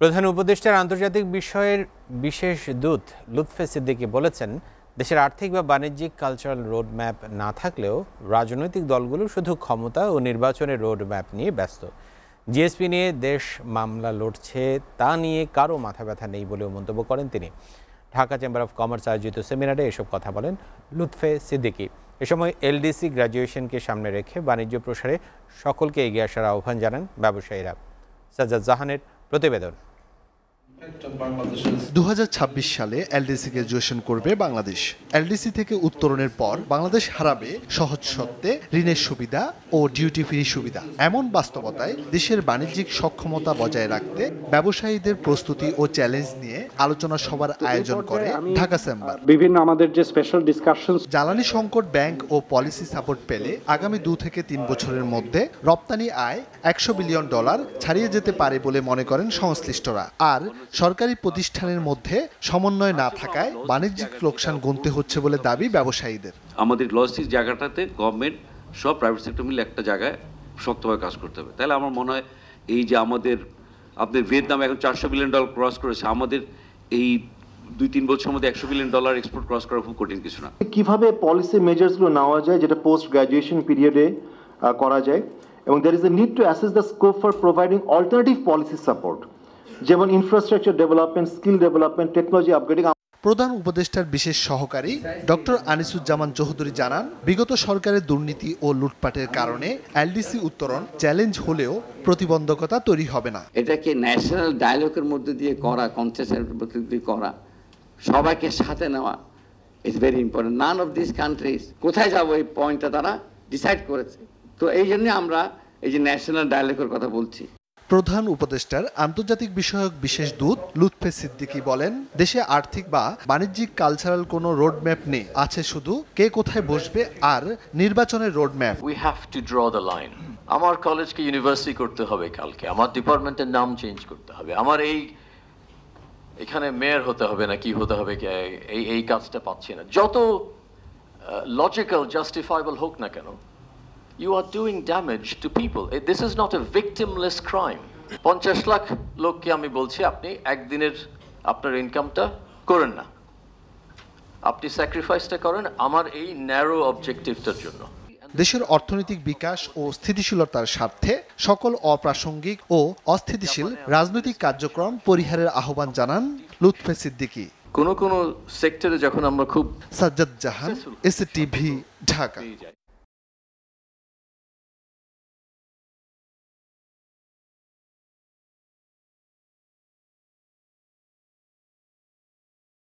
প্রধান উপদেষ্টার আন্তর্জাতিক বিষয়ের বিশেষ দূত লুৎফে সিদ্দিকী বলেছেন, দেশের আর্থিক বা বাণিজ্যিক কালচারাল রোডম্যাপ না থাকলেও রাজনৈতিক দলগুলো শুধু ক্ষমতা ও নির্বাচনের রোডম্যাপ নিয়ে ব্যস্ত। জিএসপি নিয়ে দেশ মামলা লড়ছে, তা নিয়ে কারো মাথা ব্যথা নেই বলেও মন্তব্য করেন তিনি। ঢাকা চেম্বার অব কমার্স আয়োজিত সেমিনারে এসব কথা বলেন লুৎফে সিদ্দিকী। এ সময় এলডিসি গ্র্যাজুয়েশনকে সামনে রেখে বাণিজ্য প্রসারে সকলকে এগিয়ে আসার আহ্বান জানান ব্যবসায়ীরা। সাজ্জাদ জাহানের প্রতিবেদন। 2026 সালে এলডিসি গ্র্যাজুয়েশন করবে বাংলাদেশ। এলডিসি থেকে উত্তরণের পর বাংলাদেশ হারাবে সহজ শর্তে ঋণের সুবিধা ও ডিউটি ফ্রি সুবিধা। এমন বাস্তবতায় দেশের বাণিজ্যিক সক্ষমতা বজায় রাখতে ব্যবসায়ীদের প্রস্তুতি ও চ্যালেঞ্জ নিয়ে আলোচনা সভার আয়োজন করে ঢাকা চেম্বার। বিভিন্ন আমাদের যে স্পেশাল ডিসকাশন, জ্বালানি সংকট ব্যাংক ও পলিসি সাপোর্ট পেলে আগামী 2 থেকে 3 বছরের মধ্যে রপ্তানি আয় $100 বিলিয়ন ছাড়িয়ে যেতে পারে বলে মনে করেন সংশ্লিষ্টরা। আর সরকারি প্রতিষ্ঠানের মধ্যে সমন্বয় না থাকায় বাণিজ্যিক লোকসান গুনতে হচ্ছে বলে দাবি ব্যবসায়ীদের। আমাদের লজিস্টিক জায়গাটাতে গভর্নমেন্ট সব প্রাইভেট সেক্টর মিলে একটা জায়গায় শক্তভাবে কাজ করতে হবে। তাহলে আমার মনে হয় এই যে আপনাদের ভিয়েতনাম এখন $400 বিলিয়ন ক্রস করেছে, আমাদের এই 2-3 বছরের মধ্যে $100 বিলিয়ন এক্সপোর্ট ক্রস করা খুব কঠিন কিছু না। কিভাবে পলিসি মেজার্সগুলো নেওয়া যায় যেটা পোস্ট গ্র্যাজুয়েশন পিরিয়ডে করা যায়, এবং there is a need to assess the scope for providing alternative policy support, যেমন infrastructure development, skill development, technology upgrading. প্রধান উপদেষ্টার বিশেষ সহকারী ডক্টর আনিসুজ্জামান চৌধুরী জানান, বিগত সরকারের দুর্নীতি ও লুটপাটের কারণে এলডিসি উত্তরণ চ্যালেঞ্জ হলেও প্রতিবন্ধকতা তৈরি হবে না। এটাকে ন্যাশনাল ডায়ালগের মধ্যে দিয়ে করা, কনসেনসাসের মধ্যে দিয়ে করা, সবাইকে সাথে নেওয়া is very important. None of this countries কোথায় যাবো এই পয়েন্টটা তারা ডিসাইড করেছে। তো এই জন্য আমরা এই যে ন্যাশনাল ডায়ালগের কথা বলছি। প্রধান উপদেষ্টার আন্তর্জাতিক বিষয়ক বিশেষ দূত লুৎফে সিদ্দিকী বলেন, দেশে আর্থিক বা বাণিজ্যিক কালচারাল কোনো রোডম্যাপ নেই, আছে শুধু কে কোথায় বসবে আর নির্বাচনের roadmap. We have to draw the line. আমার কলেজকে ইউনিভার্সিটি করতে হবে কালকে, আমার ডিপার্টমেন্টের নাম চেঞ্জ করতে হবে, আমার এখানে মেয়র হতে হবে না কি হতে হবে, এই কাজটা পাচ্ছি না। যত লজিক্যাল জাস্টিফাইবল হোক না কেন, you are doing damage to people. This is not a victimless crime. 50 lakh লোককে আমি বলছি, আপনি একদিনের আপনার ইনকামটা করেন না, আপনি স্যাক্রিফাইসটা করেন আমার এই ন্যারো অবজেক্টিভটার জন্য। দেশের অর্থনৈতিক বিকাশ ও স্থিতিশীলতার স্বার্থে সকল অপ্রাসঙ্গিক ও অস্থিতিশীল রাজনৈতিক কার্যক্রম পরিহারের আহ্বান জানান লুৎফে সিদ্দিকী। কোন সেক্টরে যখন আমরা খুব সাজ্জাদ জাহান, এসটিভি, ঢাকা।